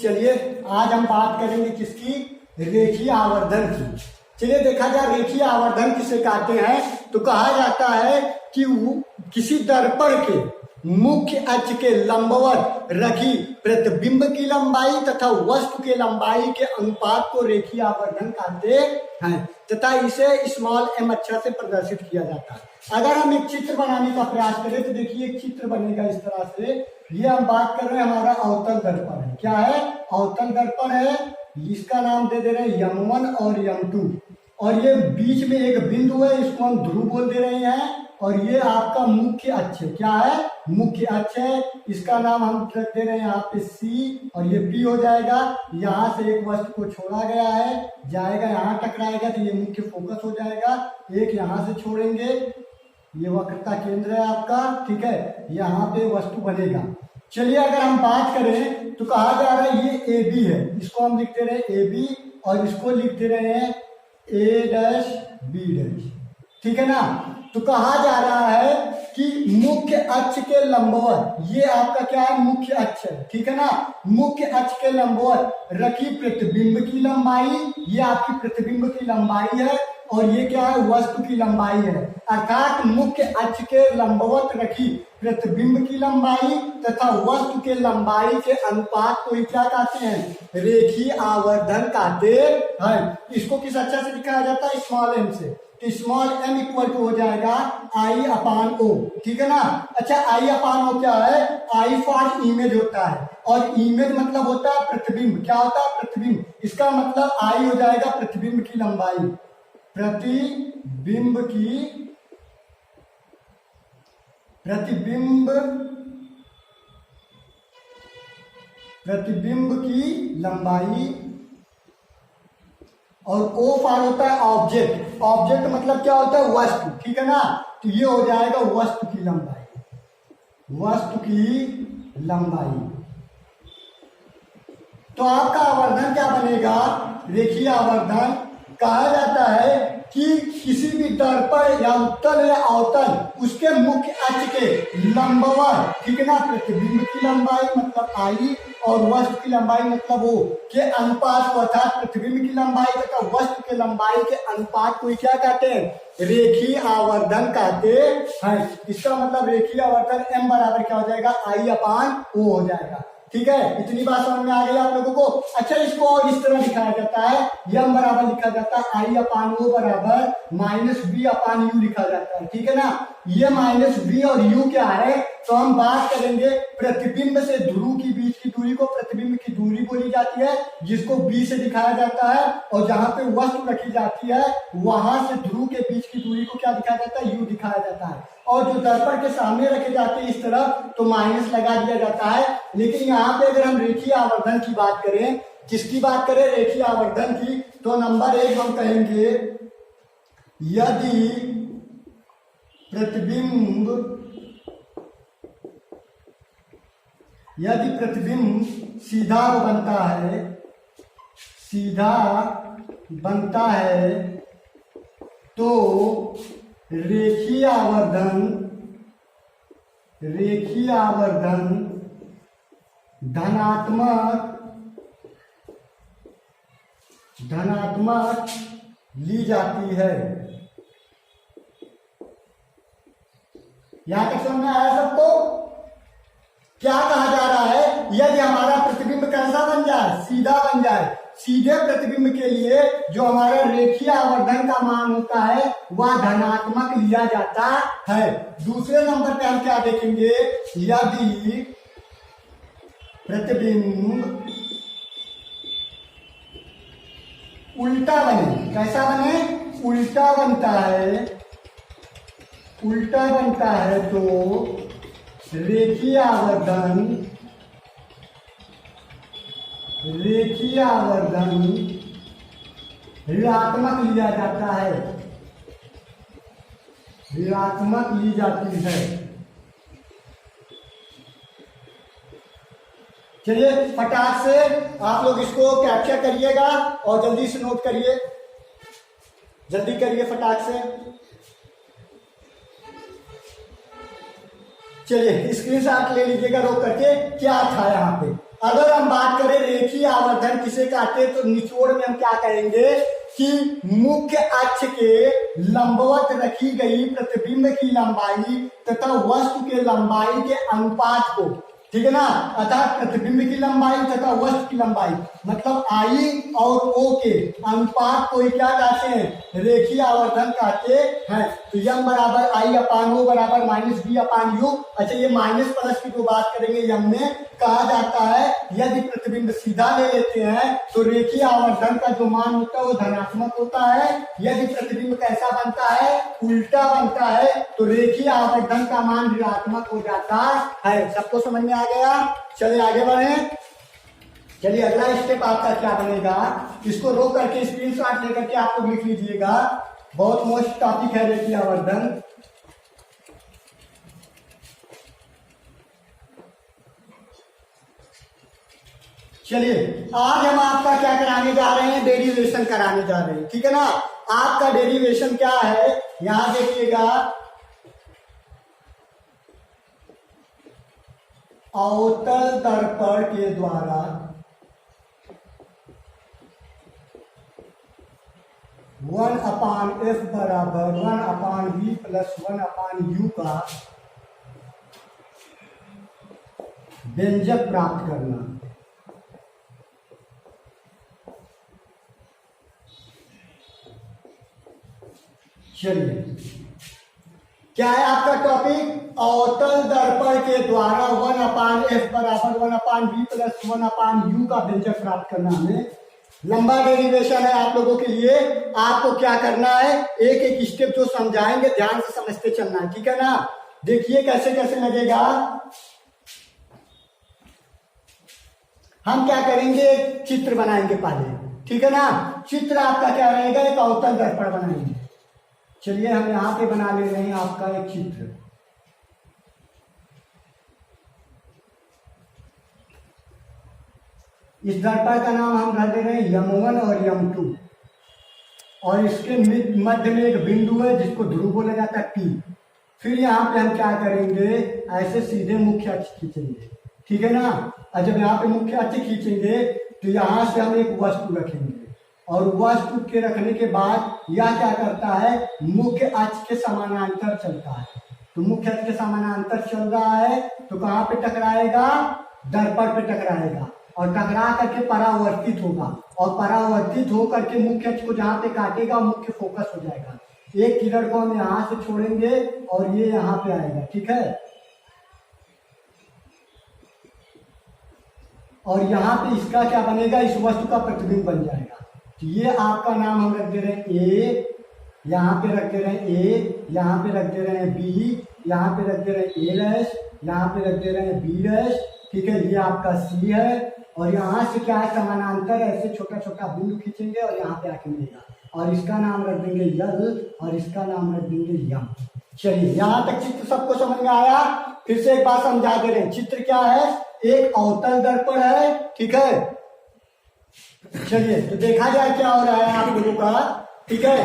चलिए आज हम बात करेंगे किसकी, रेखीय आवर्धन की। चलिए देखा जाए रेखीय आवर्धन किसे कहते हैं, तो कहा जाता है कि किसी दर्पण के मुख्य अक्ष के लंबवत रखी प्रतिबिंब की लंबाई तथा वस्तु के लंबाई के अनुपात को रेखीय आवर्धन कहते हैं तथा इसे स्मॉल एम अक्षर से प्रदर्शित किया जाता है। अगर हम एक चित्र बनाने का प्रयास करें तो देखिए एक चित्र बनेगा इस तरह से। ये हम बात कर रहे हैं हमारा अवतल दर्पण है। क्या है? अवतल दर्पण है। इसका नाम दे रहे हैं M1 और M2 और ये बीच में एक बिंदु है, इसको हम ध्रुव बोल दे रहे हैं। और ये आपका मुख्य अक्ष है। क्या है? मुख्य अक्ष है। इसका नाम हम रख दे रहे हैं यहाँ पे C और ये P हो जाएगा। यहाँ से एक वस्तु को छोड़ा गया है, जाएगा यहाँ टकराएगा तो ये मुख्य फोकस हो जाएगा। एक यहाँ से छोड़ेंगे, ये वक्रता केंद्र है आपका, ठीक है, यहाँ पे वस्तु बनेगा। चलिए अगर हम बात करें तो कहा जा रहा है ये AB है, इसको हम लिख दे रहे हैं AB और इसको लिख दे रहे हैं A', ठीक है ना। तो कहा जा रहा है कि मुख्य अक्ष के लंबवत, ये आपका क्या है, मुख्य अक्ष है, ठीक है ना। मुख्य अक्ष के लंबवत रखी प्रतिबिंब की लंबाई, ये आपकी प्रतिबिंब की लंबाई है और ये क्या है, वस्तु की लंबाई है। अर्थात मुख्य अक्ष के लंबवत रखी प्रतिबिंब की लंबाई तथा वस्तु के लंबाई के अनुपात को ही क्या कहते हैं, रेखीय आवर्धन कहते हैं। इसको किस अक्षर से दिखाया जाता है, स्मॉल एम से। स्मॉल एम इक्वल टू हो जाएगा I/O, ठीक है ना। अच्छा I/O क्या है, I फॉर इमेज होता है और इमेज मतलब होता है प्रतिबिंब। क्या होता है, प्रतिबिंब। इसका मतलब I हो जाएगा प्रतिबिंब की लंबाई, प्रतिबिंब की लंबाई। और O फॉर होता है ऑब्जेक्ट। ऑब्जेक्ट मतलब क्या होता है, वस्तु, ठीक है ना। तो ये हो जाएगा वस्तु की लंबाई, वस्तु की लंबाई। तो आपका आवर्धन क्या बनेगा, रेखीय आवर्धन। कहा जाता है कि किसी भी दर्पण या उत्तल या अवतल उसके मुख्य अक्ष के लंबवत, ठीक है ना, प्रतिबिंब की लंबाई मतलब I और वस्तु की लंबाई मतलब O के अनुपात को, अर्थात प्रतिबिंब की लंबाई तथा वस्तु के लंबाई के अनुपात को क्या कहते हैं, रेखीय आवर्धन कहते हैं। इसका मतलब रेखीय आवर्धन M बराबर क्या हो जाएगा, I/O हो जाएगा, ठीक है। इतनी बात समझ में आ गई आप लोगों को। अच्छा इसको और इस तरह लिखा जाता है, M बराबर लिखा जाता है I/O बराबर -B/U लिखा जाता है, ठीक है ना। ये -B और U क्या है, तो हम बात करेंगे प्रतिबिंब से ध्रुव की बीच की दूरी को प्रतिबिंब की दूरी बोली जाती है, जिसको B से दिखाया जाता है। और जहां पे वस्तु रखी जाती है वहां से ध्रुव के बीच की दूरी को क्या दिखाया जाता है, U दिखाया जाता है। और जो दर्पण के सामने रखे जाते हैं इस तरफ तो माइनस लगा दिया जाता है। लेकिन यहाँ पे अगर हम रेखीय आवर्धन की बात करें, किसकी बात करें, रेखीय आवर्धन की, तो नंबर 1 हम कहेंगे यदि प्रतिबिंब सीधा बनता है तो रेखीय आवर्धन धनात्मक ली जाती है। यहां तक समझ में आया सबको? क्या कहा जा रहा है, यदि हमारा प्रतिबिंब कैसा बन जाए, सीधा बन जाए, सीधे प्रतिबिंब के लिए जो हमारा रेखीय आवर्धन का मान होता है वह धनात्मक लिया जाता है। दूसरे नंबर पे हम क्या देखेंगे, यदि प्रतिबिंब उल्टा बने, कैसा बने, उल्टा बनता है तो रेखीय आवर्धन ऋणात्मक लिया जाता है, ऋणात्मक ली जाती है। चलिए फटाक से आप लोग इसको कैप्चर करिएगा और जल्दी से नोट करिए, जल्दी करिए फटाक से। चलिए स्क्रीनशॉट ले लीजिएगा रोक करके, क्या था यहाँ पे। अगर हम बात करें रेखीय वर्धन किसे कहते हैं, तो निचोड़ में हम क्या कहेंगे कि मुख्य अक्ष के लंबवत रखी गई प्रतिबिंब की लंबाई तथा वस्तु के लंबाई के अनुपात को, ठीक है ना, अर्थात प्रतिबिंब की लंबाई तथा वस्तु की लंबाई, मतलब आई और ओ के अनुपात को क्या कहते हैं, रेखीय आवर्धन कहते हैं। तो यम बराबर आई अपान ओ बराबर माइनस बी अपान यू। अच्छा, ये माइनस प्लस की जो बात करेंगे यम में, कहा जाता है यदि प्रतिबिंब सीधा ले लेते हैं तो रेखीय आवर्धन का जो मान होता है वो धनात्मक होता है। यदि प्रतिबिंब कैसा बनता है, उल्टा बनता है, तो रेखीय आवर्धन का मान ऋणात्मक हो जाता है। सबको समझ में आ गया? चलिए आगे बढ़े। चलिए अगला स्टेप आपका क्या बनेगा, इसको रोक करके स्क्रीनशॉट लेकर के आप लोग लिख लीजिएगा। बहुत मोस्ट टॉपिक है रेखीय आवर्धन। चलिए आज हम आपका क्या कराने जा रहे हैं, डेरिवेशन कराने जा रहे हैं, ठीक है ना। आपका डेरिवेशन क्या है, यहां देखिएगा, अवतल दर्पण के द्वारा वन अपान एफ बराबर 1/v प्लस 1/u का व्यंजक प्राप्त करना। चलिए क्या है आपका टॉपिक, अवतल दर्पण के द्वारा 1/f बराबर 1/v प्लस 1/u का व्यंजक प्राप्त करना। हमें लंबा डेरिवेशन है आप लोगों के लिए। आपको क्या करना है, एक एक स्टेप जो समझाएंगे ध्यान से समझते चलना है, ठीक है ना। देखिए कैसे कैसे लगेगा। हम क्या करेंगे, एक चित्र बनाएंगे पहले, ठीक है ना। चित्र आपका क्या रहेगा, एक अवतल दर्पण बनाएंगे। चलिए हम यहां पे बना ले रहे हैं आपका एक चित्र। इस दर्पण का नाम हम रख दे रहे हैं यम1 और यम2, और इसके मध्य में एक बिंदु है जिसको ध्रुव बोला जाता है P। फिर यहाँ पे हम क्या करेंगे, ऐसे सीधे मुख्य अक्ष खींचेंगे, ठीक है ना। और जब यहाँ पे मुख्य अक्ष खींचेंगे तो यहाँ से हम एक वस्तु रखेंगे, और वस्तु के रखने के बाद यह क्या करता है, मुख्य अक्ष के समानांतर चलता है। तो मुख्य अक्ष के समानांतर चल रहा है तो कहाँ पे टकराएगा, दर्पण पे टकराएगा, और टकरा करके परावर्तित होगा, और परावर्तित होकर के मुख्य अक्ष को जहाँ पे काटेगा मुख्य फोकस हो जाएगा। एक किरण को हम यहाँ से छोड़ेंगे और ये यहाँ पे आएगा, ठीक है। और यहाँ पे इसका क्या बनेगा, इस वस्तु का प्रतिबिंब बन जाएगा। तो ये आपका नाम हम रख दे रहे हैं ए, यहाँ पे रख दे रहे हैं ए, यहाँ पे रख दे रहे हैं बी, यहाँ पे रख दे रहे हैं ए डैश, यहाँ पे रख दे रहे हैं बी डैश, ठीक है। ये आपका सी है, और यहाँ से क्या है, समानांतर ऐसे छोटा छोटा बिंदु खींचेंगे और यहाँ पे आके मिलेगा, और इसका नाम रख देंगे यल, और इसका नाम रख देंगे यम। चलिए यहाँ तक चित्र सबको समझ में आया। फिर से एक बात समझा दे रहे हैं, चित्र क्या है, एक अवतल दर्पण है, ठीक है। चलिए तो देखा जाए क्या हो रहा है आप लोगों का, ठीक है।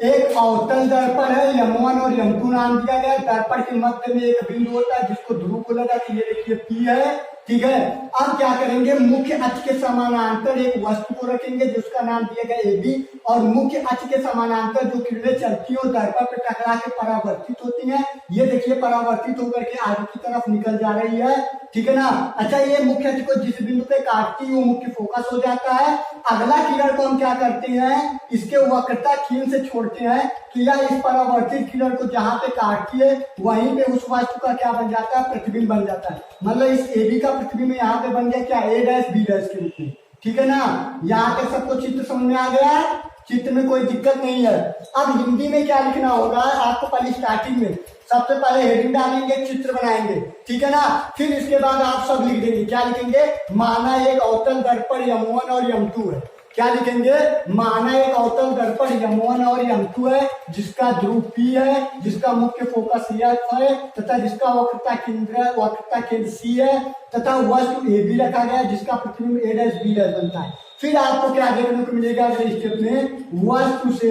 एक अवतल दर्पण है, यम1 और यम2 नाम दिया गया। दर्पण के मध्य में एक बिंदु होता है जिसको ध्रुव बोला जाता है, ये देखिए P है, ठीक है। अब क्या करेंगे, मुख्य अक्ष के समानांतर एक वस्तु को रखेंगे जिसका नाम दिया गया AB, और मुख्य अक्ष के समानांतर जो किरणें चलती है दर्पण पर टकरा के परावर्तित होती हैं। ये देखिए परावर्तित होकर के आगे की तरफ निकल जा रही है, ठीक है ना। अच्छा, ये मुख्य अक्ष को जिस बिंदु पे काटती है वो मुख्य फोकस हो जाता है। अगला किरण को हम क्या करते हैं, इसके वक्रता खींच से छोड़ते हैं, तो यह इस परावर्तित किरण को जहां पे काटती है वहीं पे उस वस्तु का क्या बन जाता है, प्रतिबिंब बन जाता है। मतलब इस AB का प्रतिबिंब यहाँ पे बन गया क्या, A डैश B डैश के रूप में, ठीक है ना। यहाँ तक सबको चित्र समझ में आ गया, चित्र में कोई दिक्कत नहीं है। अब हिंदी में क्या लिखना होगा आपको, पहले स्टार्टिंग में सबसे पहले हेडिंग डालेंगे, चित्र बनाएंगे, ठीक है ना। फिर इसके बाद आप सब लिख देंगे, क्या लिखेंगे, माना एक अवतल दर्पण यम1 और यम2 है। क्या लिखेंगे, माना एक अवतल दर्पण यम1 और यम2 है जिसका ध्रुव P है, जिसका मुख्य फोकस F है, तथा जिसका वक्रता केंद्र C है, तथा वस्तु AB रखा गया जिसका प्रतिबिंब A डैश B डैश बनता है। फिर आपको क्या देखने को मिलेगा अगले स्टेप में, वस्तु से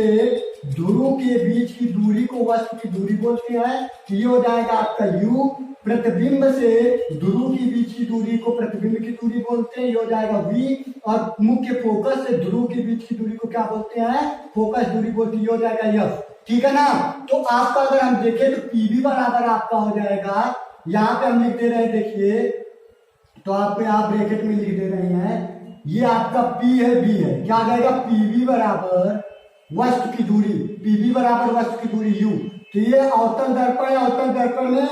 ध्रुव के बीच की दूरी को वस्तु की दूरी बोलते हैं, ये हो जाएगा आपका u। प्रतिबिंब से ध्रुव के बीच की दूरी को प्रतिबिंब की दूरी बोलते हैं, ये हो जाएगा v। और मुख्य फोकस से ध्रुव के बीच की दूरी को क्या बोलते हैं, फोकस दूरी बोलते हैं, ये हो जाएगा f। ठीक है ना। तो आपका अगर हम देखें तो पीवी बराबर आपका हो जाएगा, यहाँ पे हम लिख दे रहे हैं, देखिए तो आपको यहाँ ब्रैकेट में लिख दे रहे हैं, ये आपका P है, B है, क्या आ जाएगा, PV बराबर वस्तु की दूरी, PV बराबर वस्तु की दूरी U। तो ये अवतल दर्पण है, अवतल दर्पण में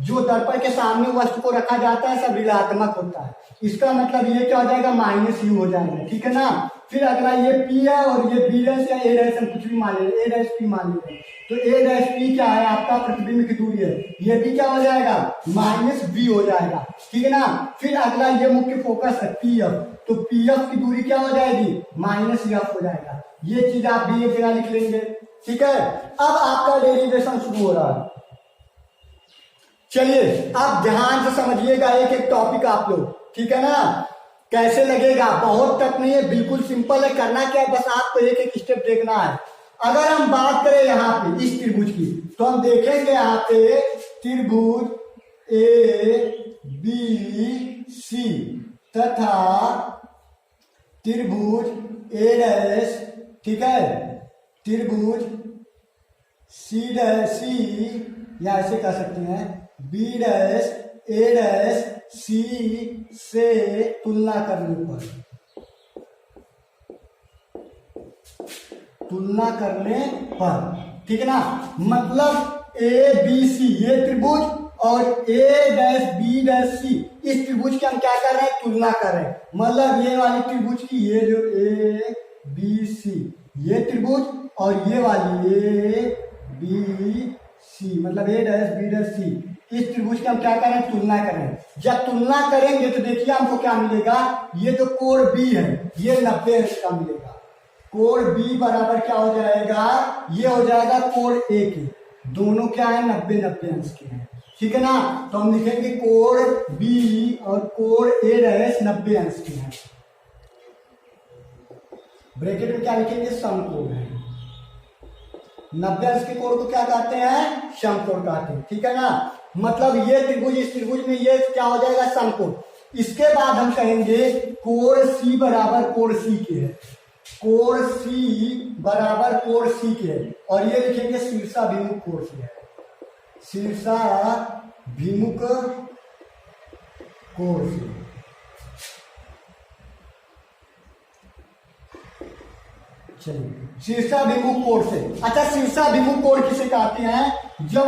जो दर्पण के सामने वस्तु को रखा जाता है सब ऋणात्मक होता है, इसका मतलब ये क्या हो जाएगा, -u हो जाएगा। ठीक है ना। फिर अगला ये P है और ये B डैश या A डैश, हम कुछ भी मान ले, A डैश P मान लेते हैं, तो A डैश P क्या है, आपका प्रतिबिंब की दूरी है, ये भी क्या हो जाएगा, -v हो जाएगा। ठीक है ना। फिर अगला ये मुख्य फोकस है PF, तो PF की दूरी क्या हो जाएगी, -f हो जाएगा। ये चीज आप भी एक जगह लिख लेंगे। ठीक है। अब आपका डेरिवेशन शुरू हो रहा है। चलिए आप ध्यान से समझिएगा एक एक टॉपिक आप लोग, ठीक है ना। कैसे लगेगा, बहुत टफ नहीं है, बिल्कुल सिंपल है। करना क्या है, बस आपको एक एक स्टेप देखना है। अगर हम बात करें यहाँ पे इस त्रिभुज की, तो हम देखेंगे यहाँ पे त्रिभुज ABC तथा त्रिभुज AS, ठीक है, त्रिभुज C या ऐसे कह सकते हैं B dash A dash C से तुलना करने पर, ठीक है ना। मतलब ABC ये त्रिभुज और A dash B dash C, इस त्रिभुज की हम क्या कर रहे हैं, तुलना कर रहे हैं। मतलब ये वाली त्रिभुज की, ये जो ABC ये त्रिभुज और ये वाली ABC, मतलब A dash B dash C, इस त्रिभुज की हम क्या कर रहे हैं, तुलना कर रहे हैं। जब तुलना करेंगे तो देखिए हमको क्या मिलेगा, ये जो कोण B है ये 90 अंश का मिलेगा। कोण B बराबर क्या हो जाएगा, ये हो जाएगा कोण A के, दोनों क्या है, 90 अंश के हैं। ठीक है ना। तो हम लिखेंगे कोण B और कोण A डैश 90 अंश के हैं। ब्रैकेट में क्या लिखेंगे, समकोण है। 90 अंश के कोण को क्या कहते हैं, समकोण कहते हैं। ठीक है ना। मतलब ये त्रिभुज, इस त्रिभुज में ये क्या हो जाएगा, समकोण। इसके बाद हम कहेंगे कोण C बराबर कोण C के है, कोण C बराबर कोण C के है, और ये लिखेंगे शीर्षाभिमुख कोण से है, शीर्षाभिमुख कोण से। चलिए शीर्षाभिमुख कोण से। अच्छा, शीर्षाभिमुख कोण किसे कहते हैं, जब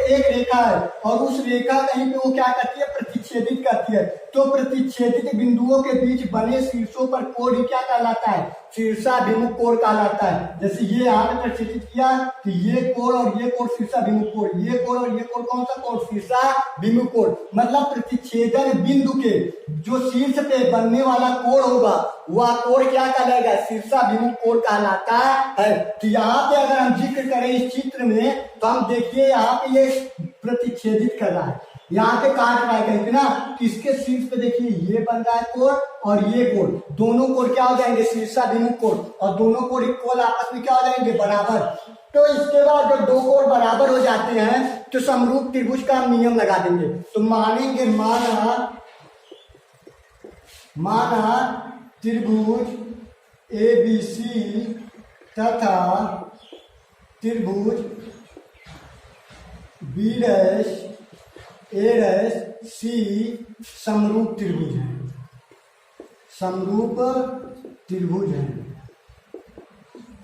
एक रेखा है और उस रेखा कहीं पे वो क्या करती है, प्रतिच्छेदित करती है, तो प्रतिच्छेदित बिंदुओं के बीच बने शीर्षों पर कोण ही क्या कहलाता है, शीर्षाभिमुख कोण कहलाता है। जैसे ये यहाँ पे प्रतिच्छेदित किया तो ये कोण और ये कोण शीर्षाभिमुख कोण, ये कोण और ये कोण कौन सा कोण, शीर्षाभिमुख कोण। मतलब प्रतिच्छेदन बिंदु के जो शीर्ष पे बनने वाला कोण होगा वह कोण क्या कहलाएगा, शीर्षाभिमुख कोण कहलाता है। तो यहाँ पे अगर हम जिक्र करें इस चित्र में, तो हम देखिए यहाँ पे ये प्रतिच्छेदित कर रहा है, यहाँ पे काट रहा है कहीं ना, तो इसके शीर्ष पे देखिए ये बन रहा है कोण और ये कोण, दोनों कोण क्या हो जाएंगे, शीर्षाभिमुख कोण, और दोनों कोण इक्वल आपस में क्या हो जाएंगे, बराबर। तो इसके बाद जब दो कोण बराबर हो जाते हैं तो समरूप त्रिभुज का हम नियम लगा देंगे। तो मानेंगे, माना त्रिभुज ABC तथा त्रिभुज B dash A dash C समरूप त्रिभुज है, समरूप त्रिभुज है।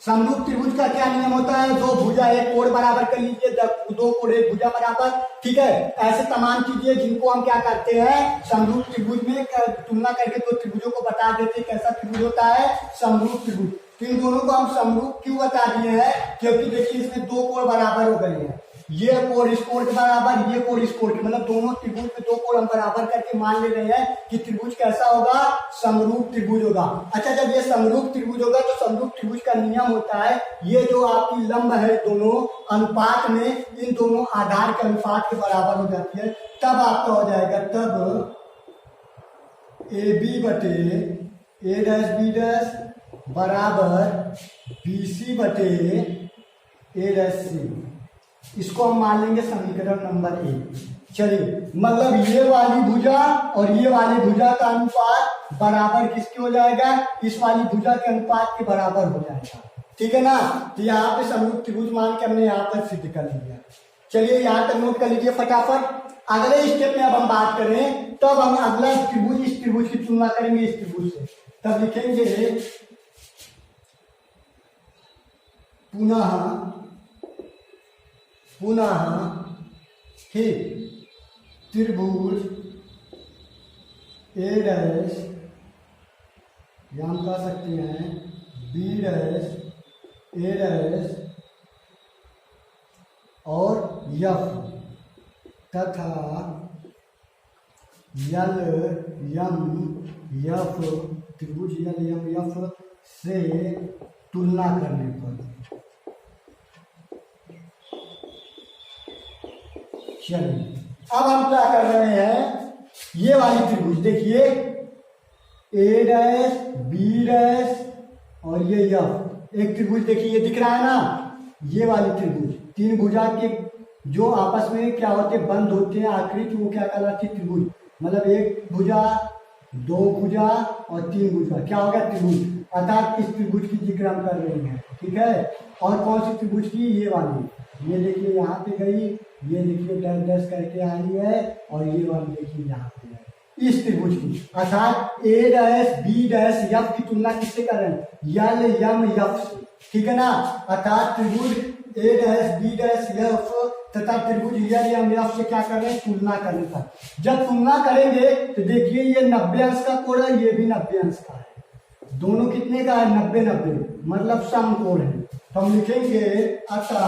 समरूप त्रिभुज का क्या नियम होता है, दो भुजा एक कोण बराबर कर लीजिए, दो कोण एक भुजा बराबर, ठीक है। ऐसे तमाम चीजें जिनको हम क्या करते हैं, समरूप त्रिभुज में तुलना करके दो त्रिभुजों को बता देते हैं कैसा त्रिभुज होता है, समरूप त्रिभुज। तो इन दोनों को हम समरूप क्यों बता दिए हैं, क्योंकि देखिए इसमें दो कोण बराबर हो गए हैं, ये कोण इस कोण के बराबर, ये कोण इस कोण के, मतलब दोनों त्रिभुज में दो कोण हम बराबर करके मान ले रहे हैं कि त्रिभुज कैसा होगा, समरूप त्रिभुज होगा। अच्छा, जब ये समरूप त्रिभुज होगा तो समरूप त्रिभुज का नियम होता है, ये जो आपकी लंब है दोनों अनुपात में, इन दोनों आधार के अनुपात के बराबर हो जाती है, तब आपका हो जाएगा, तब AB बटे ए डैश बी डैश बराबर बी सी बटे ए डैश सी। इसको हम मान लेंगे समीकरण नंबर 1। चलिए, मतलब ये वाली भुजा और ये वाली भुजा का अनुपात बराबर किसके हो जाएगा? इस वाली भुजा के अनुपात के बराबर हो जाएगा। ठीक है ना? तो यहाँ पे समरूप त्रिभुज मान के हमने यहाँ पर सिद्ध कर लिया। चलिए यहाँ तक नोट कर लीजिए फटाफट। अगले स्टेप में अब हम बात करें, तब हम अगला त्रिभुज इस त्रिभुज की तुलना करेंगे इस त्रिभुज से। तब लिखेंगे पुनः ठीक त्रिभुज ए डैश या हम कह सकते हैं बी डैश ए डैश और एफ तथा यल यम एफ त्रिभुज यल यम एफ से तुलना करने पर। चलिए, अब हम क्या कर रहे हैं, ये वाली त्रिभुज देखिए, ए डैश बी डैश और ये एफ एक त्रिभुज देखिए, ये दिख रहा है ना, ये वाली त्रिभुज तीन भुजा के जो आपस में क्या होते हैं, बंद होते हैं आकृति, वो क्या कहलाती है? त्रिभुज। मतलब एक भुजा, दो भुजा और तीन भुजा, क्या हो गया? त्रिभुज। अर्थात इस त्रिभुज की जिक्र हम कर रहे हैं। ठीक है, और कौन सी त्रिभुज की? ये वाली। ये देखिए यहाँ पे गई, ये देखिए डैश डैश करके आई है, और ये वाली देखिए यहाँ पे है, इस त्रिभुज की। अर्थात ए डैश बी डैश एफ की तुलना किससे कर रहे हैं? यल यम एफ से। ठीक है ना? अर्थात त्रिभुज ए डैश बी डैश एफ तथा त्रिभुज यल यम एफ से क्या कर रहे हैं? तुलना करने का। जब तुलना करेंगे तो देखिए ये 90 अंश का कोण है, ये भी 90 अंश का है। दोनों कितने का है? 90-90, मतलब समकोण है। तो हम लिखेंगे अतः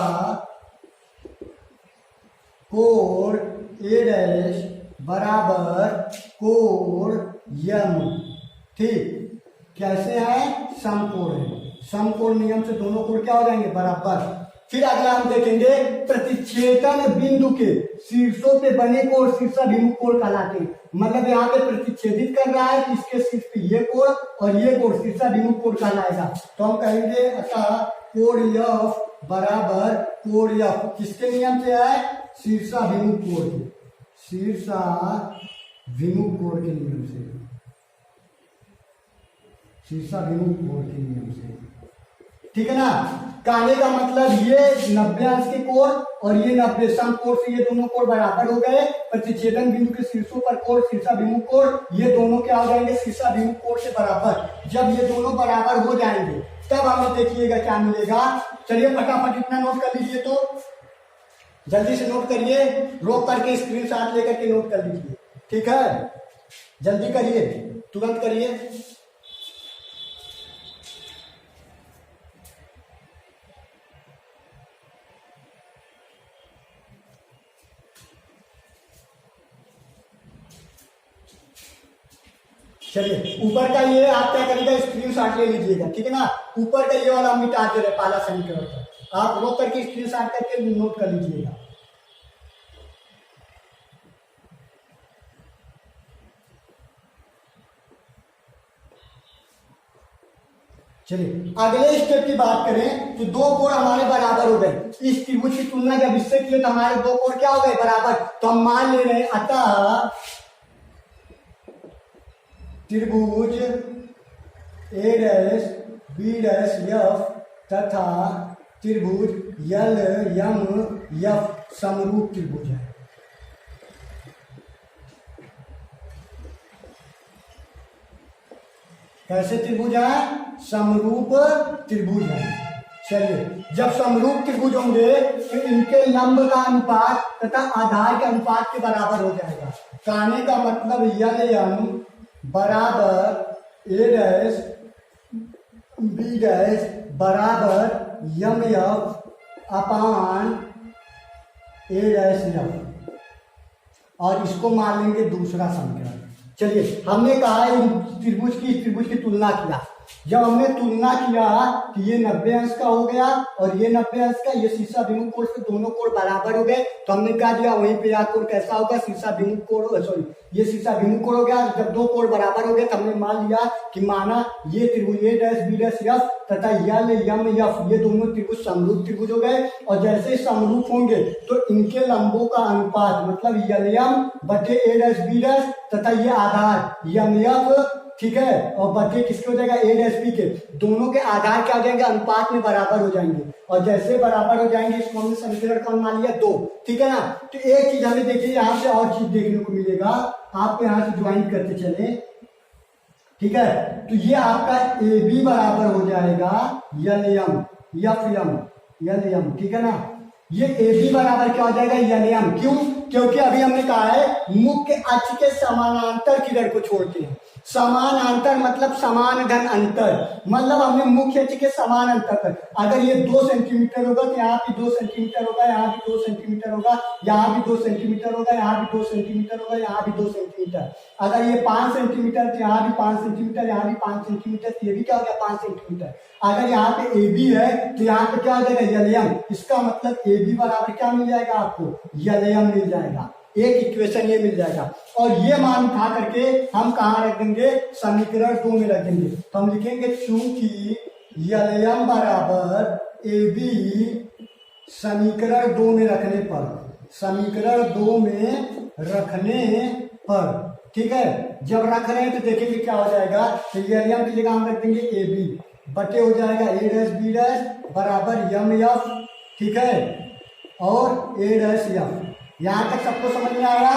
कोण ए डैश बराबर कोण यम। ठीक, कैसे है? समकोण है। समकोण नियम से दोनों कोण क्या हो जाएंगे? बराबर। फिर अगला हम देखेंगे प्रतिच्छेदन बिंदु के शीर्षों पे बने कोण शीर्षाभिमुख कोण कहलाते हैं। मतलब यहाँ पे प्रतिच्छेदित कर रहा है, इसके शीर्ष पे ये कोण और ये कोण शीर्षाभिमुख कोण कहलाएगा। तो हम कहेंगे अतः कोण एफ बराबर कोण एफ किसके नियम से है? शीर्षाभिमुख कोण के, शीर्षाभिमुख कोण के नियम से, शीर्षाभिमुख कोण के नियम से। ठीक है ना? कहने का मतलब ये 90 अंश के कोण और ये 90 समकोण से ये दोनों कोण बराबर हो गए। प्रतिच्छेदन बिंदु के शीर्षों पर कोण शीर्षाभिमुख कोण, ये दोनों क्या हो जाएंगे? शीर्षाभिमुख कोण से बराबर। जब ये दोनों बराबर हो जाएंगे तब हमें देखिएगा क्या मिलेगा। चलिए फटाफट इतना नोट कर लीजिए, तो जल्दी से नोट करिए, रोक करके स्क्रीनशॉट लेकर के नोट कर लीजिए। ठीक है, जल्दी करिए, तुरंत करिए। चलिए, ऊपर का ये आप क्या करिएगा? स्क्रीनशॉट ले लीजिएगा। ठीक है ना? ऊपर का ये वाला हम मिटा दे रहे, पहला समीकरण आप रोक करके स्क्रीनशॉट करके नोट कर लीजिएगा। चलिए, अगले स्टेप की बात करें तो दो कोण हमारे बराबर हो गए। इस त्रिभुज की तुलना जब इससे किए तो हमारे दो कोण क्या हो गए? बराबर। तो हम मान ले रहे हैं अतः त्रिभुज ए डैश बी डैश एफ तथा त्रिभुज यल यम एफ समरूप त्रिभुज है। कैसे त्रिभुज है? समरूप त्रिभुज है। चलिए, जब समरूप त्रिभुज होंगे तो इनके लंब का अनुपात तथा आधार के अनुपात के बराबर हो जाएगा। कहने का मतलब यल यम बराबर ए डैश बी डैश बराबर यम एफ अपान ए डैश एफ, और इसको मान लेंगे दूसरा समीकरण। चलिए, हमने कहा त्रिभुज की तुलना किया। जब हमने तुलना किया कि ये 90 अंश का हो गया और ये 90 अंश का, ये शीर्ष अभिमुख कोण से दोनों कोण बराबर हो गए, तो हमने क्या दिया वहीं पे यह कोण कैसा होगा, शीर्ष अभिमुख कोण, सॉरी ये शीर्ष अभिमुख कोण हो गया। जब दो कोण बराबर हो गए तो हमने मान लिया कि माना ये त्रिभुज ए डैश बी डैश एफ तथा यल यम एफ ये दोनों त्रिभुज समरूप त्रिभुज हो गए, और जैसे ही समरूप होंगे तो इनके लंबों का अनुपात मतलब यल यम बटे ए डैश बी डैश तथा ये आधार यम एफ, ठीक है, और बटे किसके हो जाएगा ए डैश बी के, दोनों के आधार क्या हो जाएंगे, अनुपात में बराबर हो जाएंगे, और जैसे बराबर हो जाएंगे इसको हमने समीकरण कौन मान लिया 2, ठीक है ना। तो एक चीज हमें देखिए यहाँ से और चीज देखने को मिलेगा, आप यहाँ से ज्वाइन करते चले, ठीक है। तो ये आपका ए बी बराबर हो जाएगा यल यम एफ यम यल यम, ठीक है ना। ये ए बी बराबर क्या हो जाएगा यल यम, क्यों, क्योंकि अभी हमने कहा है मुख्य अक्ष के समानांतर किरण को छोड़ते हैं। समानांतर मतलब समान धन अंतर, मतलब हमने मुख्य अक्ष के समान अंतर पर, अगर ये 2 सेंटीमीटर होगा तो यहाँ भी 2 सेंटीमीटर होगा, यहाँ भी 2 सेंटीमीटर होगा, यहाँ भी 2 सेंटीमीटर होगा, यहाँ भी 2 सेंटीमीटर होगा, यहाँ भी 2 सेंटीमीटर। अगर ये 5 सेंटीमीटर तो यहाँ भी 5 सेंटीमीटर, यहाँ भी 5 सेंटीमीटर, ये भी क्या हो गया 5 सेंटीमीटर। अगर यहाँ पे ए बी है तो यहाँ पे क्या हो जाएगा यल यम, इसका मतलब ए बी बराबर क्या मिल जाएगा आपको, यल यम मिल जाएगा, एक इक्वेशन ये मिल जाएगा। और ये मान उठा करके हम कहाँ रख देंगे, समीकरण 2 में रख देंगे। तो हम लिखेंगे चूंकि यल यम बराबर ए बी समीकरण 2 में रखने पर, समीकरण 2 में रखने पर, ठीक है। जब रख रहे हैं तो देखेंगे क्या हो जाएगा, तो यल यम की जगह हम रख देंगे ए बी बटे हो जाएगा ए डैश बी डैश बराबर यम एफ, ठीक है, और ए डैश एफ। यहाँ तक सबको समझ में आया,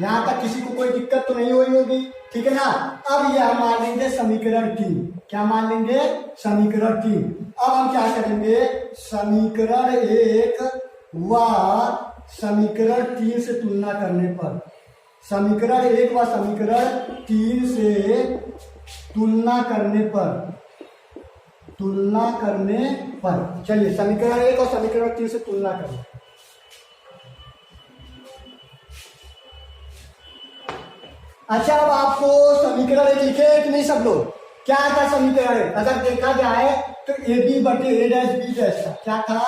यहाँ तक किसी को कोई दिक्कत तो नहीं हुई होगी, ठीक है ना। अब ये हम मान लेंगे समीकरण 3, क्या मान लेंगे, समीकरण 3। अब हम क्या करेंगे, समीकरण 1 व समीकरण 3 से तुलना करने पर, समीकरण 1 व समीकरण 3 से तुलना करने पर, तुलना करने पर, चलिए समीकरण 1 और समीकरण 3 से तुलना करें। अच्छा, अब आपको समीकरण 1 लिखे कि नहीं सब लोग, क्या था समीकरण 1, अगर देखा जाए तो ए बी बटे ए डैश बी डैश था, क्या था,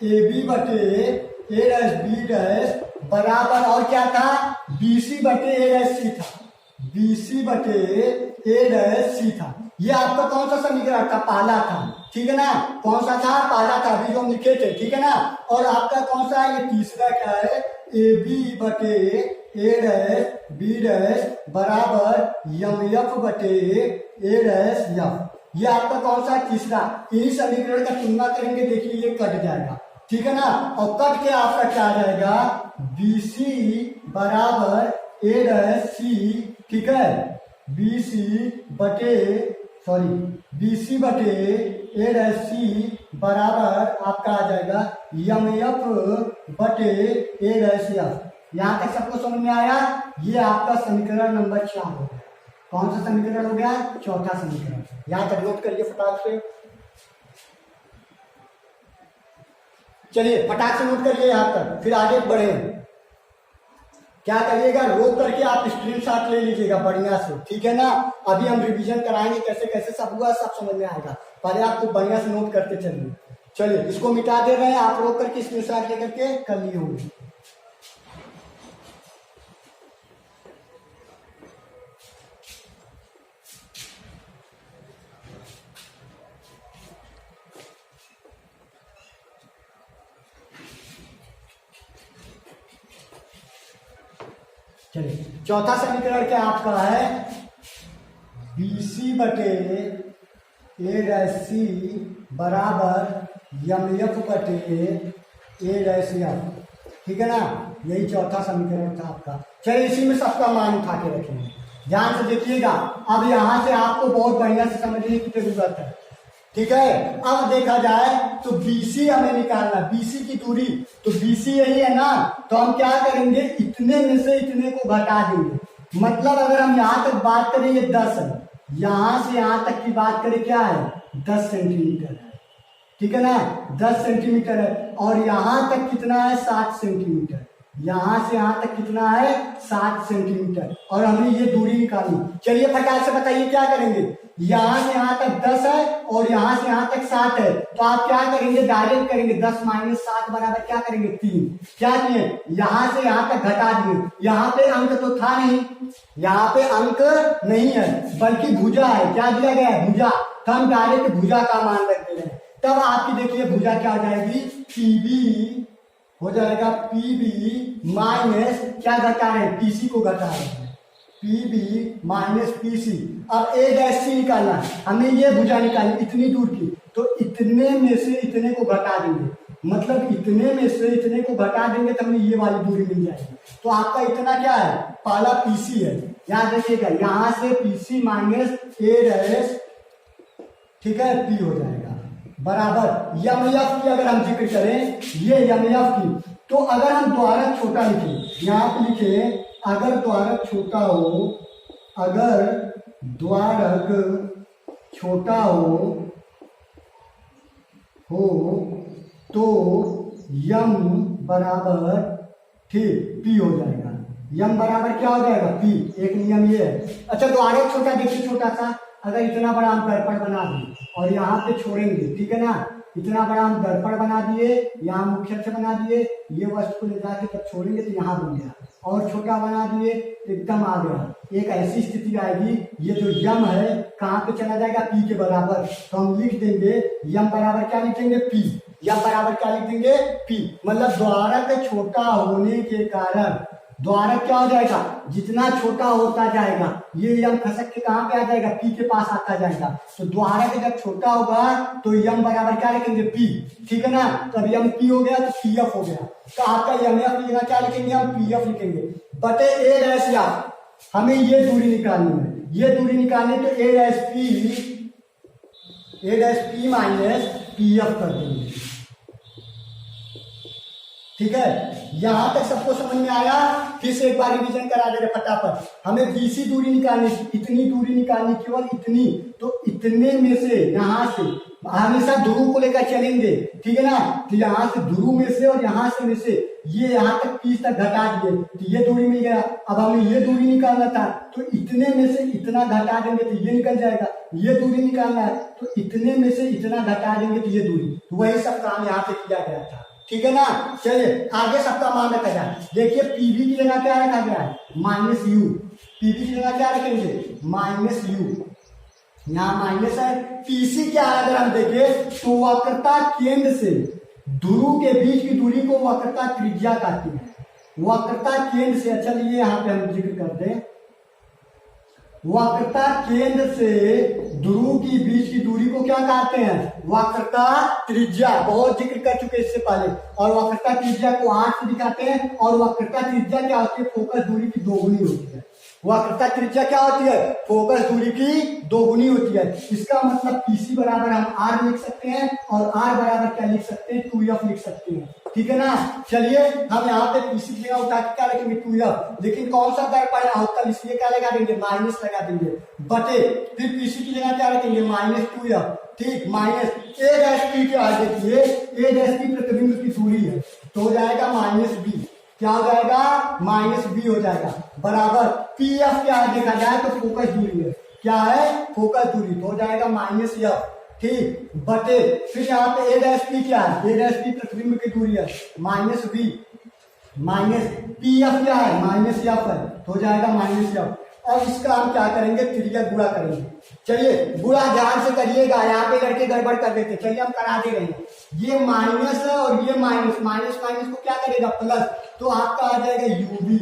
ए बी बटे ए डैश बी डैश बराबर, और क्या था, बी सी बटे ए डैश सी था, बी सी बटे ए डैश सी था। ये आपका कौन सा समीकरण था, पहला था, ठीक है ना, कौन सा था, पहला था, अभी जो हम लिखे थे, ठीक है ना। और आपका कौन सा, ये तीसरा क्या है, ए बी बटे ए डैश बी डैश बराबर यम एफ बटे ए डैश एफ, ये आपका कौन सा, तीसरा। इन्हीं समीकरण का तुलना करेंगे, देखिए ये कट जाएगा, ठीक है ना, और कट के आपका क्या आ जाएगा, बी सी बराबर ए डैश सी, ठीक है, बी सी बटे सॉरी बी सी बटे ए डैश सी बराबर आपका आ जाएगा यम एफ बटे ए डैश एफ। यहाँ तक सबको समझ में आया, ये आपका समीकरण नंबर 4 हो गया। कौन सा समीकरण हो गया, चौथा समीकरण। यहाँ तक नोट करिए फटाक से, चलिए फटाक से नोट करिए यहाँ तक, फिर आगे बढ़े। क्या करिएगा, रोक करके आप स्क्रीनशॉट ले लीजिएगा बढ़िया से, ठीक है ना। अभी हम रिवीजन कराएंगे कैसे कैसे सब हुआ, सब समझ में आएगा, पहले आपको बढ़िया से नोट करते चलिए। चलिए इसको मिटा दे रहे हैं, आप रोक करके स्क्रीनशॉट लेकर के कर लिए होंगे। चलिए चौथा समीकरण क्या आपका है, बी सी बटे ए डैश सी बराबर यम एफ बटे ए डैश एफ, ठीक है ना। यही चौथा समीकरण था आपका। चलिए इसी में सबका मान उठा के रखेंगे, ध्यान से देखिएगा। अब यहाँ से आपको बहुत बढ़िया से समझने की जरूरत है, ठीक है। अब देखा जाए तो BC हमें निकालना, BC की दूरी, तो BC यही है ना, तो हम क्या करेंगे, इतने में से इतने को घटा देंगे। मतलब अगर हम यहाँ तक बात करें ये 10 है, यहाँ से यहाँ तक की बात करें क्या है, 10 सेंटीमीटर है, ठीक है ना, 10 सेंटीमीटर है। और यहाँ तक कितना है, 7 सेंटीमीटर, यहाँ से यहाँ तक कितना है 7 सेंटीमीटर और हमने ये दूरी निकाली। चलिए फटाक से बताइए क्या करेंगे। यहाँ से यहाँ तक 10 है और यहाँ से यहाँ तक 7 है, तो आप क्या करेंगे, डायरेक्ट करेंगे। 10 माइनस 7 बराबर क्या करेंगे 3। क्या किए, यहाँ से यहाँ तक घटा दिए। यहाँ पे अंक तो था नहीं, यहाँ पे अंक नहीं है बल्कि भुजा है। क्या दिया गया है, भुजा। तो हम डायरेक्ट भुजा का मान रख दे रहे हैं। तब आपकी देखिए भुजा क्या हो जाएगी, पीबी हो जाएगा, पीबी माइनस क्या घटा रहे हैं, पीसी को घटा रहे हैं, पीबी माइनस पीसी। अब ए डैश सी निकालना है, हमें ये भुजा निकालनी इतनी दूर की, तो इतने में से इतने को घटा देंगे, मतलब इतने में से इतने को घटा देंगे तो हमें ये वाली दूरी मिल जाएगी। तो आपका इतना क्या है, पहला पीसी है, याद रखिएगा। यहां से पीसी माइनस ए डैश, ठीक है, पी हो जाएगा बराबर यम एफ की। अगर हम जिक्र करें ये यम एफ की, तो अगर हम द्वारक छोटा लिखे, यहाँ पे लिखे अगर द्वारक छोटा हो, अगर द्वारक छोटा हो तो यम बराबर ठीक पी हो जाएगा। यम बराबर क्या हो जाएगा, पी। एक नियम ये है। अच्छा द्वारक छोटा देखिए, छोटा सा, अगर इतना बड़ा हम दर्पण बना दें और यहाँ पे छोड़ेंगे, ठीक है ना, इतना बड़ा हम दर्पण बना दिए, यहाँ मुख्य अक्ष बना दिए, ये वस्तु को ले जाके तब छोड़ेंगे तो यहाँ बन गया, और छोटा बना दिए एकदम आ गया। एक ऐसी स्थिति आएगी, ये जो यम है कहाँ पे चला जाएगा, पी के बराबर। तो हम लिख देंगे यम बराबर क्या लिखेंगे, पी। यम बराबर क्या लिख देंगे, पी। मतलब द्वारक छोटा होने के कारण द्वारक क्या हो जाएगा, जितना छोटा होता जाएगा ये यम खसक के कहाँ पे आ जाएगा, पी के पास आता जाएगा। तो द्वारक जब छोटा होगा तो यम बराबर क्या लिखेंगे, पी। ठीक है ना, तब यम पी हो गया तो पी एफ हो गया। तो आपका यम एफ लिखना क्या लिखेंगे, हम पी एफ लिखेंगे बटे ए डैश एफ। हमें ये दूरी निकालनी है, ये दूरी निकालनी तो A dash P minus P F कर देंगे। ठीक है, यहां तक सबको समझ में आया। फिर से एक बार रिवीजन करा दे रहे फटाफट। हमें बीसी दूरी निकालनी, इतनी दूरी निकालनी, केवल इतनी। तो इतने में से यहां से हमेशा ध्रुव को लेकर चलेंगे, ठीक है ना। तो यहाँ से ध्रुव में से और यहाँ से में से ये यहाँ तक 30 तक घटा दिए तो ये दूरी मिल गया। अब हमें ये दूरी निकालना था, तो इतने में से इतना घटा देंगे तो ये निकल जाएगा। ये दूरी निकालना है तो इतने में से इतना घटा देंगे तो ये दूरी। तो वही सब काम यहाँ पे किया गया था, ठीक है ना। चलिए आगे सबका मान रखा जाए। देखिए पीवी की जगह क्या रखा गया है, माइनस यू। पीवी की जगह क्या रखेंगे, माइनस यू। यहाँ माइनस है। पीसी क्या है, अगर हम देखें तो वक्रता केंद्र से ध्रुव के बीच की दूरी को वक्रता त्रिज्या कहती है। वक्रता केंद्र से, अच्छा ये यहाँ पे हम जिक्र करते हैं, वक्रता केंद्र से ध्रुव की बीच की दूरी को क्या कहते हैं, वक्रता त्रिज्या। बहुत जिक्र कर चुके इससे पहले। और वक्रता त्रिज्या को 8 से दिखाते हैं। और वक्रता त्रिज्या क्या होती है, फोकस दूरी की दोगुनी होती है। वक्रता त्रिज्या क्या होती है, फोकस दूरी की दोगुनी होती है। इसका मतलब पीसी बराबर हम आर लिख सकते हैं और आर बराबर क्या लिख सकते हैं, 2f लिख सकते हैं, ठीक है ना। चलिए हम यहाँ पे पीसी की जगह उठा के क्या लिखेंगे, 2f। लेकिन कौन सा दर्पण है अवतल, इसलिए क्या लगा देंगे, माइनस लगा देंगे बटे फिर पीसी की जगह क्या रखेंगे, माइनस 2f। ठीक, माइनस ए डैश पी के आगे देखिए, ए डैश की प्रतिबिंब की दूरी है तो हो जाएगा माइनस बी। क्या हो जाएगा, माइनस बी हो जाएगा बराबर पी एफ के आगे देखा जाए तो फोकस दूरी है, क्या है, फोकस दूरी, तो हो जाएगा माइनस एफ। ठीक, बटे फिर यहाँ पे ए डैश पी क्या है, ए डैश पी प्रतिबिंब की दूरी है minus b, minus P f क्या है, माइनस एफ है, तो हो जाएगा माइनस एफ। अब इसका हम क्या करेंगे, त्रिज्या गुणा करेंगे। चलिए गुणा ध्यान से करिएगा, यहाँ पे लड़के गड़बड़ कर देते। चलिए हम करा दे रहे हैं। ये माइनस है और ये माइनस, माइनस माइनस को क्या करेगा, प्लस। तो आपका आ जाएगा यूवी,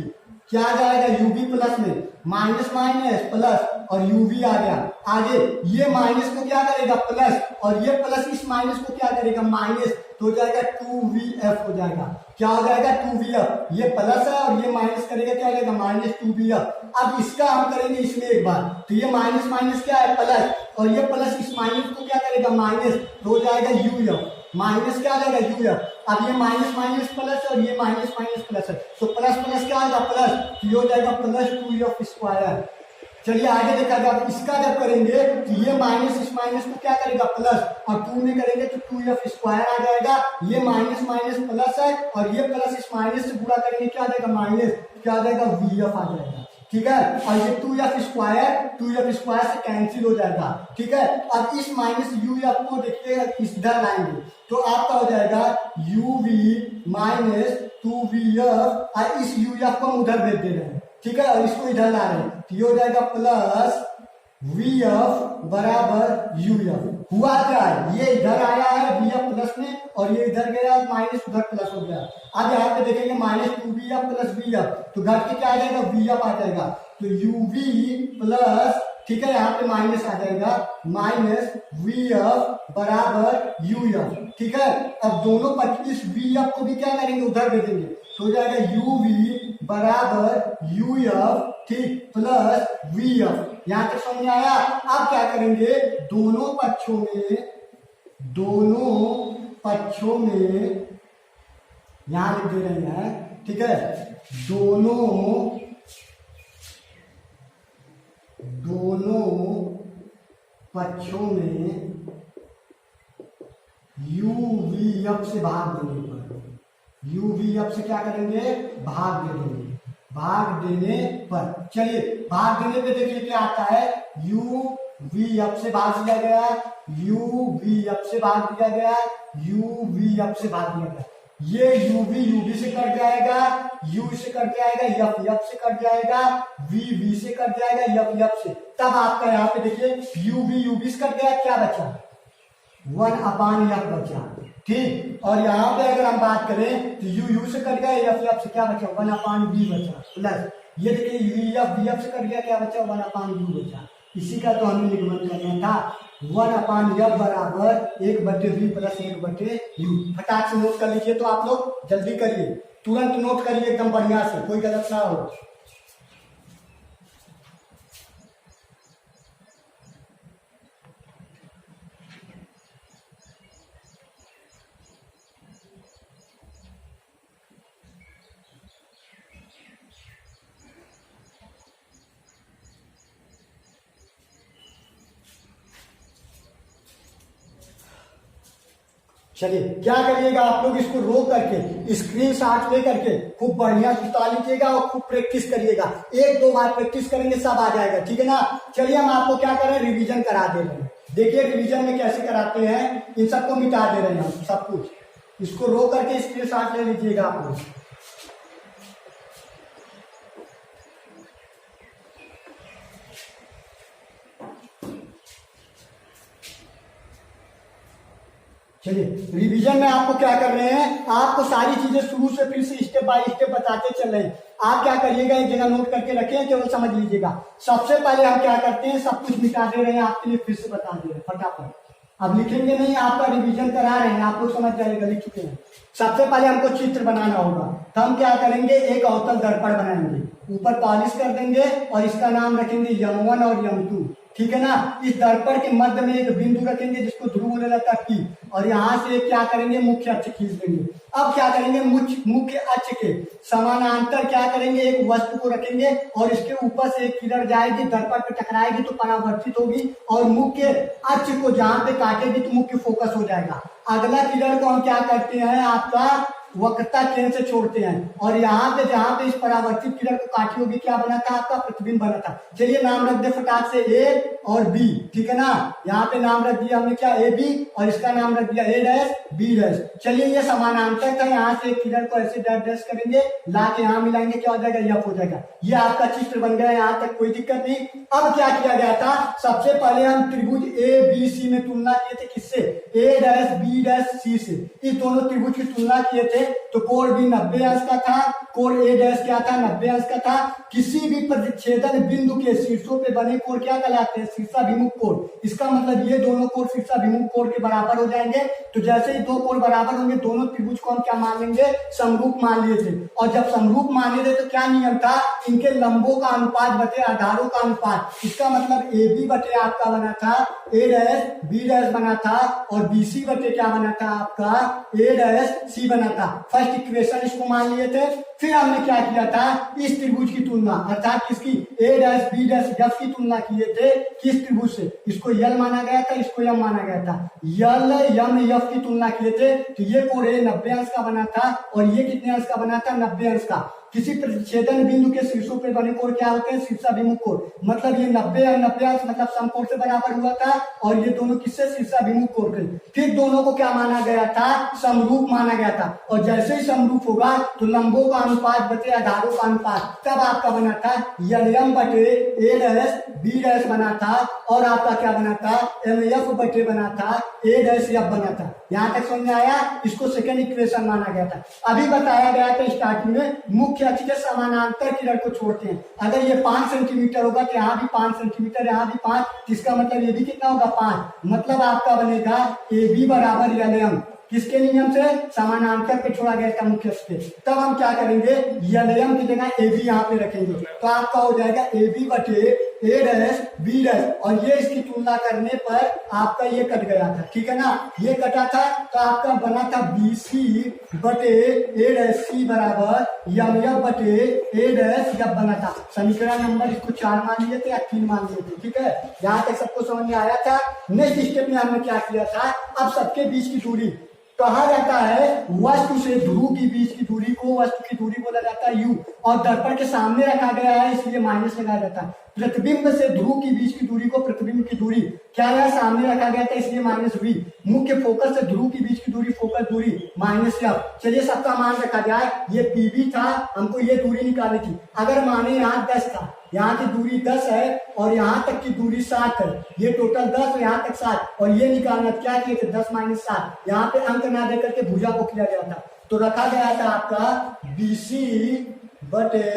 क्या आ जाएगा, यूवी प्लस में माइनस माइनस प्लस और यूवी आ गया। आगे ये माइनस को क्या करेगा, प्लस, और ये प्लस इस माइनस को क्या करेगा, माइनस, तो हो जाएगा 2vf हो जाएगा। क्या हो जाएगा, 2vf। ये प्लस है और ये माइनस करेगा, क्या हो जाएगा, माइनस 2vf। अब इसका हम करेंगे इसमें एक बार, तो ये माइनस माइनस क्या है, प्लस, और ये प्लस इस माइनस को क्या करेगा, माइनस, तो हो जाएगा यूएफ। माइनस क्या आ जाएगा, यूएफ। अब ये माइनस माइनस प्लस और ये माइनस माइनस प्लस है, तो प्लस प्लस क्या आएगा, प्लस, ये हो जाएगा प्लस 2f स्क्वायर। चलिए आगे देखा जाए, इसका जब करेंगे तो ये माइनस इस माइनस को क्या करेगा प्लस, और 2 में करेंगे तो 2f स्क्वायर आ जाएगा। ये माइनस माइनस प्लस है और ये प्लस इस माइनस से गुणा करेंगे क्या आ जाएगा माइनस, क्या आ जाएगा vf आ जाएगा। ठीक है, और ये 2f स्क्वायर से कैंसिल हो जाएगा। ठीक है, अब इस माइनस uf को देखिएगा इधर लाएंगे तो आपका हो जाएगा uv माइनस 2vf, और इस uf को हम उधर भेज दे रहे हैं। ठीक है, और इसको इधर ला रहे हैं तो ये हो जाएगा प्लस vf बराबर uf। हुआ क्या है, ये इधर आया है vf प्लस में और ये इधर गया माइनस उधर प्लस हो गया। अब यहाँ पे देखेंगे माइनस 2vf प्लस vf, तो घट के क्या आ जाएगा vf आ जाएगा, तो uv प्लस, ठीक है यहाँ पे माइनस आ जाएगा माइनस vf बराबर uf। ठीक है, अब दोनों पर इस vf को भी क्या करेंगे उधर भेजेंगे तो हो जाएगा uv बराबर uf, ठीक, प्लस vf। यहां तक समझ में आया। अब क्या करेंगे दोनों पक्षों में यहां लिख दे रहे हैं। ठीक है, दोनों पक्षों में uvf से भाग देने पर, uvf से क्या करेंगे भाग दे देंगे, भाग देने पर। चलिए भाग देने पे देखिए क्या आता है, uvf से भाग दिया गया, uvf से भाग दिया गया, uvf से भाग दिया गया। ये uv से कट जाएगा, u से कट जाएगा, f से कट जाएगा, v से कट जाएगा, f से। तब आपका यहाँ पे देखिए uv से कट गया, क्या बचा 1/f बचा। ठीक, और यहाँ पे अगर हम बात करें तो u से कट गया, f से क्या बचा 1/v बचा, प्लस ये देखिए vf से कट गया, क्या बचा 1/u बचा। इसी का तो हमें निगमन करना था, 1/f बराबर 1/v प्लस 1/u। फटाक से नोट कर लीजिए, तो आप लोग जल्दी करिए, तुरंत नोट करिए एकदम बढ़िया से, कोई गलत ना हो। चलिए क्या करिएगा आप लोग, इसको रो करके स्क्रीनशॉट ले करके खूब बढ़िया सुता लीजिएगा और खूब प्रैक्टिस करिएगा। 1-2 बार प्रैक्टिस करेंगे सब आ जाएगा। ठीक है ना, चलिए हम आपको क्या कर रहे हैं रिवीजन करा दे रहे हैं। देखिए रिवीजन में कैसे कराते हैं, इन सबको मिटा दे रहे हैं हम सब कुछ। इसको रो करके स्क्रीनशॉट ले लीजिएगा आप लोग। चलिए रिवीजन में आपको क्या कर रहे हैं, आपको सारी चीजें शुरू से फिर से स्टेप बाय स्टेप बताते चल रहे हैं। आप क्या करिएगा, एक जगह नोट करके रखें, केवल समझ लीजिएगा। सबसे पहले हम क्या करते हैं, सब कुछ मिटा दे रहे हैं आपके लिए, फिर से बता दे रहे हैं फटाफट। अब लिखेंगे नहीं, आपका रिवीजन करा रहे हैं, आप लोग समझ जाइएगा, लिख चुके हैं। सबसे पहले हमको चित्र बनाना होगा, तो हम क्या करेंगे एक अवतल दर्पण बनाएंगे, ऊपर पॉलिश कर देंगे और इसका नाम रखेंगे m1 और m2। ठीक है ना, इस दर्पण के मध्य में एक बिंदु रखेंगे जिसको ध्रुव बोला जाता है P, और यहाँ से क्या करेंगे मुख्य अक्ष खींच देंगे। अब क्या करेंगे मुख्य अक्ष के समानांतर क्या करेंगे एक वस्तु को रखेंगे और इसके ऊपर से एक किरण जाएगी, दर्पण पे टकराएगी तो परावर्तित होगी और मुख्य अक्ष को जहां पे काटेगी तो मुख्य फोकस हो जाएगा। अगला किरण को हम क्या करते हैं, आपका वक्रता केंद्र से छोड़ते हैं और यहाँ पे जहां पे इस परावर्तित किरण को काटी होगी क्या बना था, आपका प्रतिबिंब बना था। चलिए नाम रख दे फटाक से ए और बी। ठीक है ना, यहाँ पे नाम रख दिया हमने क्या ए बी और इसका नाम रख दिया ए डैश बी डैश। चलिए ये समानांतर था, यहाँ से एक किरण को ऐसे डैश डैश करेंगे, ला के यहाँ मिलाएंगे, क्या हो जाएगा यफ हो जाएगा। ये आपका चित्र बन गया, यहाँ तक कोई दिक्कत नहीं। अब क्या किया गया था, सबसे पहले हम त्रिभुज ए बी सी में तुलना किए थे, किससे, ए डैश बी डैश सी से। इस दोनों त्रिभुज की तुलना किए थे तो कोण भी 90 अंश का था, कोण ए डैश क्या था 90 अंश का था। किसी भी प्रतिच्छेदन बिंदु के शीर्षों पे बने कोण क्या कहलाते हैं, शीर्षाभिमुख कोण। इसका मतलब ये दोनों कोण शीर्षाभिमुख कोण के बराबर हो जाएंगे। तो जैसे ही दो कोण बराबर होंगे दोनों त्रिभुज को हम क्या मान लेंगे, समरूप मान लिए थे। और जब समरूप माने थे तो क्या नियम था, इनके लंबों का अनुपात बटे आधारों का अनुपात। इसका मतलब ए बी बटे आपका बना था ए डैश बी डैश बना था और बी सी बटे क्या बना था, आपका ए डैश सी बना था। फर्स्ट इक्वेशन इसको मान लिए थे। फिर हमने क्या किया था, इस त्रिभुज की तुलना अर्थात किसकी, ए डैश बी डैश एफ की तुलना किए थे किस त्रिभुज से, इसको यल माना गया था, इसको यम माना गया था। यल यम एफ की तुलना किए थे तो ये कोण 90 अंश का बना था और ये कितने अंश का बना था, 90 अंश का। किसी प्रतिच्छेदन बिंदु के शीर्षों पे बने कोण क्या होते हैं, शीर्षाभिमुख कोण। मतलब ये 90 अंश मतलब समकोण से बराबर हुआ था और ये दोनों किससे, शीर्षाभिमुख कोण थे। फिर दोनों को क्या माना गया था, समरूप माना गया था। और जैसे ही समरूप होगा तो लंबों का अनुपात बटे आधारों का अनुपात, तब आपका बना था यम बटे ए डैश बी डैश बना था और आपका क्या बना था, एम एफ बटे बना था ए डैश एफ बना था। यहाँ तक समझ में आया, इसको सेकेंड इक्वेशन माना गया था। अभी बताया गया था स्टार्टिंग में मुख्य अक्ष के समानांतर किरण को छोड़ते हैं। अगर ये 5 सेंटीमीटर होगा तो यहाँ भी 5 सेंटीमीटर, यहाँ भी 5, इसका मतलब ये भी कितना होगा, 5। मतलब आपका बनेगा ए बी बराबर यम, किसके नियम से, समानांतर पे छोड़ा गया था मुख्य अक्ष पे। तब हम क्या करेंगे, यम की जगह ए बी यहाँ पे रखेंगे तो आपका हो जाएगा ए बी बटे ए डैश बी डैश। और ये इसकी तुलना करने पर आपका ये कट गया था, ठीक है ना, ये कटा था तो आपका बना था बी सी बटे ए डैश सी बराबर यम एफ बटे ए डैश एफ बना था। समीकरण नंबर इसको 4 मान लिए थे या 3 मान लिए थे, ठीक है। यहाँ तक सबको समझ में आया था। नेक्स्ट स्टेप में हमने क्या किया था, अब सबके बीच की दूरी कहा जाता है, वस्तु से ध्रुव के बीच की दूरी को, वस्तु की दूरी बोला जाता है यू, और दर्पण के सामने रखा गया है इसलिए माइनस लगाया जाता है। प्रतिबिंब से ध्रुव के बीच की दूरी को, प्रतिबिंब की दूरी क्या है, सामने रखा गया था इसलिए माइनस वी। मुख्य फोकस से ध्रुव के बीच की दूरी, फोकस दूरी माइनस एफ। चलिए सबका मान रखा जाए, ये पीबी था, हमको ये दूरी निकालनी थी। अगर माने यहाँ 10 था, यहाँ की दूरी 10 है और यहाँ तक की दूरी 7 है, ये टोटल 10 और यहाँ तक 7, और ये निकालना क्या किए थे, 10 माइनस 7। यहाँ पे अंक ना दे करके भुजा को किया गया था तो रखा गया था आपका बीसी बटे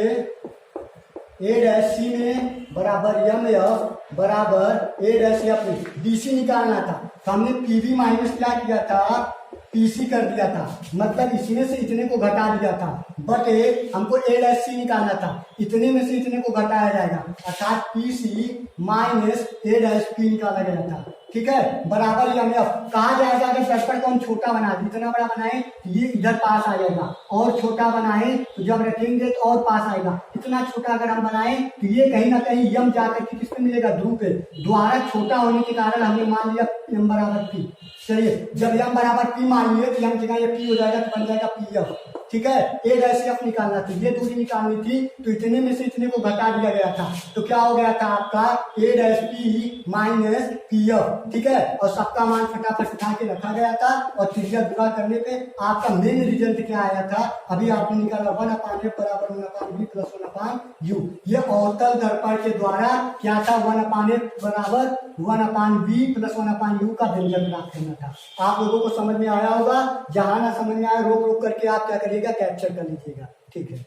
ए डैश सी में बराबर यम एफ बराबर ए डैश एफ में बीसी निकालना था। तो हमने पीवी माइनस क्या किया था, पीसी कर दिया था, मतलब इसमें से इतने को घटा दिया था, बटे हमको ए डैश सी निकालना था, इतने में से इतने को घटाया जाएगा, अर्थात पीसी माइनस ए डैश पी निकाला गया था, ठीक है, बराबर यम एफ। कहा जाएगा अगर दर्पण को हम छोटा बना दें, जितना बड़ा बनाए ये इधर पास आ जाएगा, और छोटा बनाए तो जब रखेंगे तो और पास आएगा। इतना छोटा अगर हम बनाए तो ये कहीं ना कहीं यम जाकर के किसमें मिलेगा, ध्रुव पे। द्वारा छोटा होने के कारण हमने मान लिया यम बराबर पी। चलिए जब यम बराबर पी मान लिए तो यम जगह ये पी हो जाएगा तो बन जाएगा पी एफ, ठीक है। ए डैश एफ निकालना थी, ये दूरी निकालनी थी तो इतने में से इतने को घटा दिया गया था, तो क्या हो गया था आपका A dash P minus P F, ठीक है। और सबका मान फटाफट उठा के रखा गया था और त्रिज्या गुणा करने पे आपका मेन रिजल्ट क्या आया था, अभी आपने निकाला 1/f बराबर 1/v प्लस 1/u। ये अवतल दर्पण के द्वारा क्या था, 1/f बराबर 1/v प्लस 1/u का व्यंजक प्राप्त करना था। आप लोगों को समझ में आया होगा, जहां ना समझ में आया रोक रोक करके आप क्या करिएगा, कैप्चर कर लीजिएगा, ठीक है।